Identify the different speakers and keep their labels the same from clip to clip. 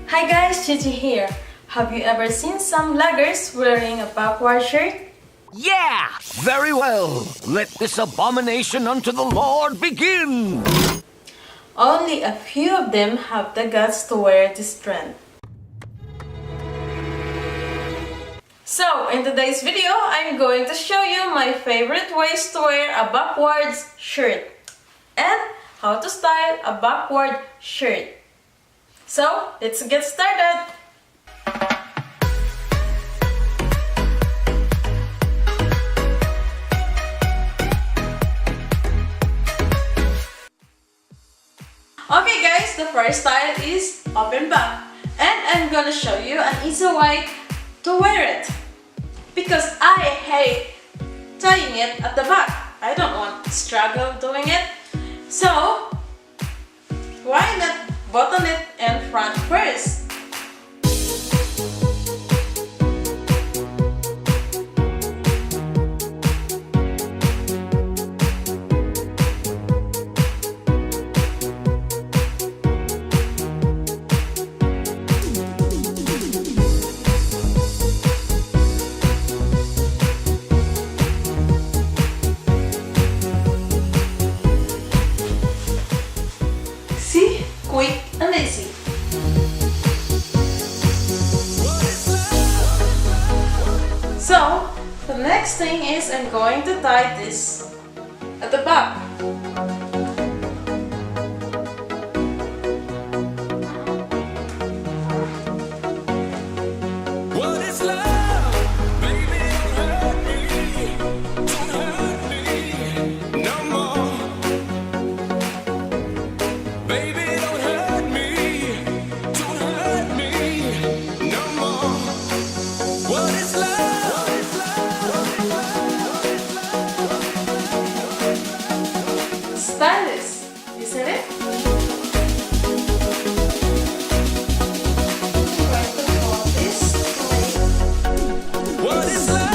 Speaker 1: Hi guys, Gigi here. Have you ever seen some laggers wearing a backward shirt?
Speaker 2: Yeah! Very well. Let this abomination unto the Lord begin.
Speaker 1: Only a few of them have the guts to wear this trend. So, in today's video, I'm going to show you my favorite ways to wear a backwards shirt and how to style a backward shirt. So, let's get started! Okay guys, the first style is open back, and I'm gonna show you an easy way to wear it because I hate tying it at the back. I don't want to struggle doing it, so why not button it in front first? See? Quick and easy. So, the next thing is I'm going to tie this at the back.
Speaker 2: What is love? Baby, don't hurt me. Don't hurt me no more. Baby, don't hurt me. Don't hurt me no more. What is love?
Speaker 1: Stylish, isn't it? I'm going to fold this way.
Speaker 2: What is love?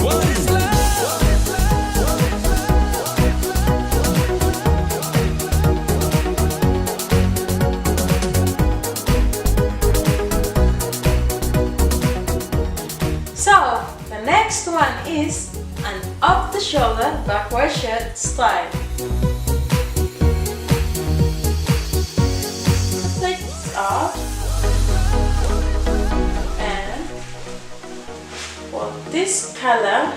Speaker 2: What is love?
Speaker 1: So, the next one is an off-the-shoulder backward shirt style. Take this off and for this color,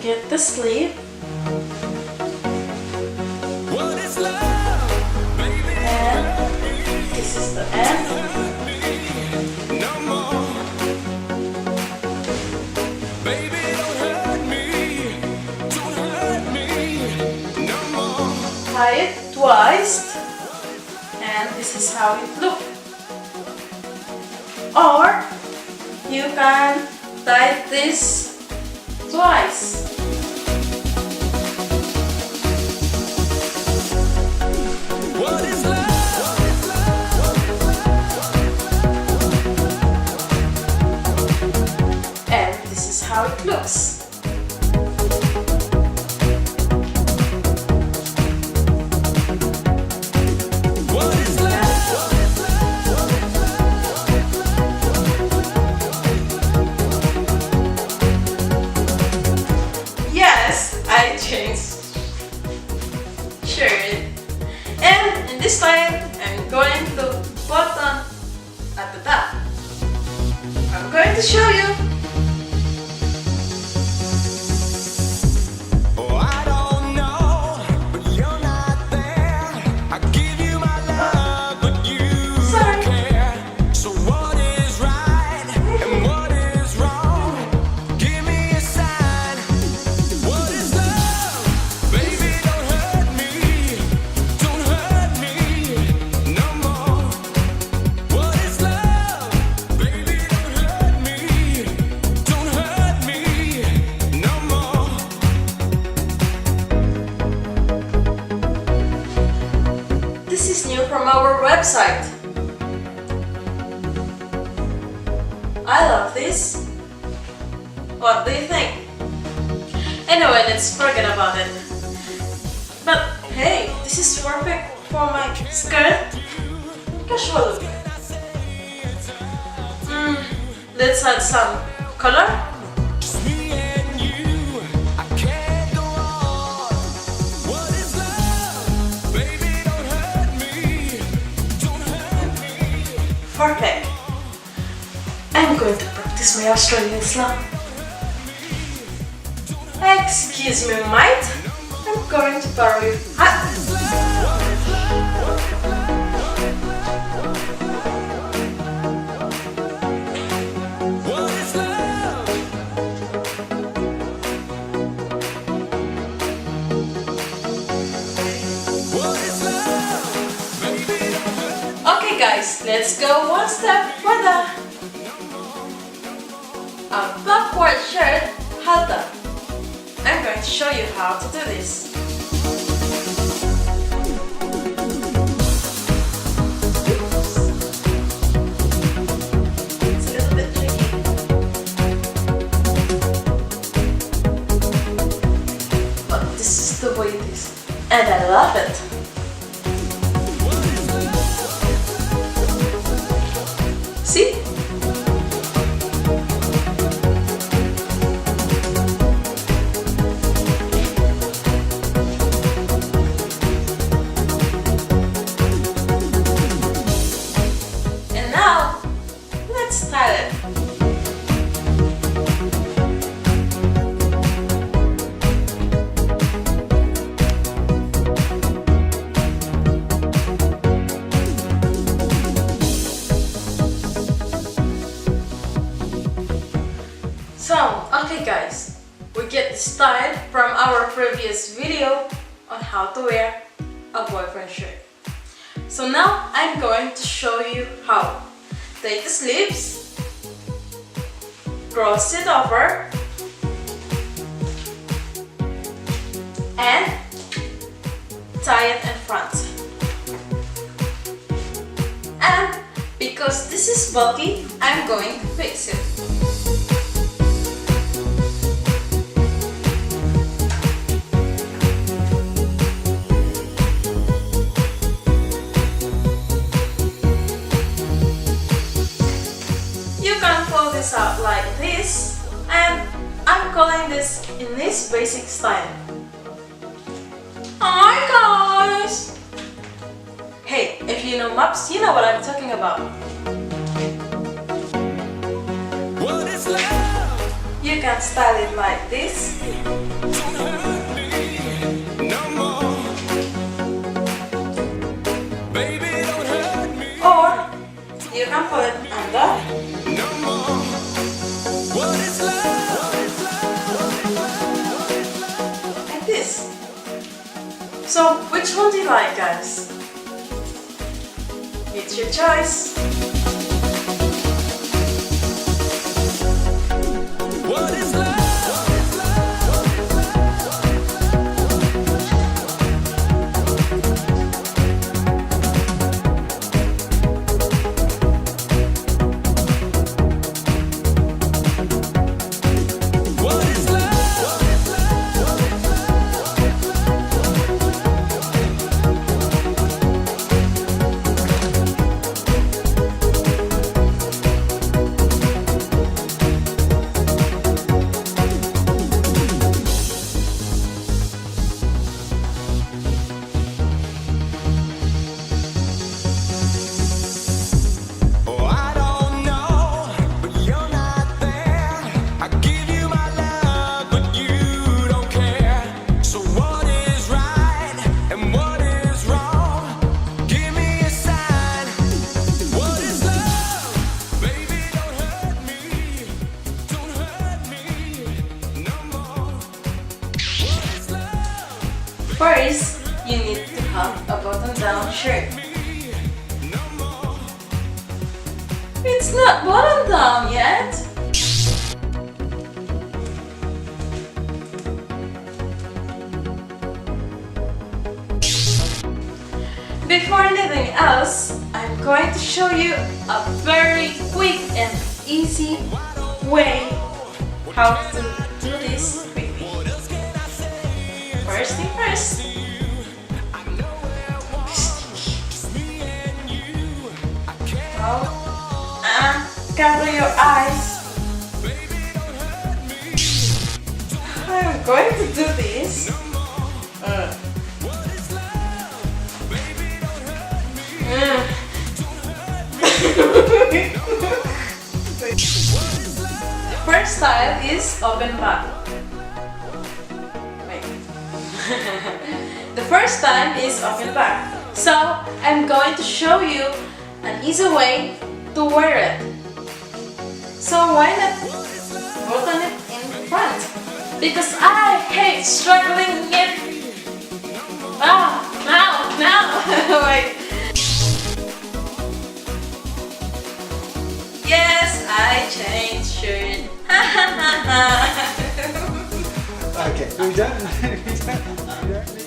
Speaker 1: get the sleeve
Speaker 2: What is love? Baby,
Speaker 1: and this is the end.
Speaker 2: no more. Baby, don't hurt me. Don't hurt me no more.
Speaker 1: Tie it twice and this is how it looks. Or you can tie this twice.
Speaker 2: What is love?
Speaker 1: And this is how it looks.
Speaker 2: What is love?
Speaker 1: Yes, I changed shirt. And in this time, I'm going to button at the top. I'm going to show you.
Speaker 2: Oh, I don't know, but you're not there. I give you my love, but you
Speaker 1: Sorry.
Speaker 2: don't care. So what is right and what is wrong? Give me a sign. What is love? Baby, don't hurt me. Don't hurt me no more. What is love? Baby, don't hurt me.
Speaker 1: I love this. What do you think? Anyway, let's forget about it. But hey, this is perfect for my skirt. Casual look. Let's add some color.
Speaker 2: Just me and you. I can't go on. What is love? Baby, don't hurt me. Don't hurt me.
Speaker 1: Perfect. I'm going to practice my Australian slang. Excuse me, mate. I'm going to borrow you.
Speaker 2: What is love? What is love? Baby, don't hurt.
Speaker 1: Okay guys, let's go one step further. A backward shirt halter. I'm going to show you how to do this. It's a little bit tricky. But this is the way it is. And I love it. See? And now, let's style it. So, okay guys, we get the style from our previous video on how to wear a boyfriend shirt. So now I'm going to show you how. Take the sleeves, cross it over, and tie it in front. And because this is bulky, I'm going to fix it. Out like this, and I'm calling this in this basic style. Hi guys! Hey, if you know maps, you know what I'm talking about.
Speaker 2: What is love?
Speaker 1: You can style it like this,
Speaker 2: Don't hurt me no more. Baby, don't hurt me
Speaker 1: or you can put it under,
Speaker 2: no more. What is love?
Speaker 1: like this. So, which one do you like, guys? It's your choice.
Speaker 2: What is love? What is love? Oh, I don't know, but you're not there. I give you my love, but you don't care. So what is right and what is wrong? Give me a sign. What is love? Baby, don't hurt me. Don't hurt me no more. What is love?
Speaker 1: First, you need to have a button-down shirt.
Speaker 2: No more.
Speaker 1: It's not buttoned down yet. Before anything else, I'm going to show you a very quick and easy way how to do this quickly. First thing first. Cover your eyes. I'm going to do this. First style is open back. Wait. The first time is open back. So I'm going to show you an easy way to wear it. So why not button it in front? Because I hate struggling it. Now, wait. Yes, I changed shirt.
Speaker 3: Okay, we don't.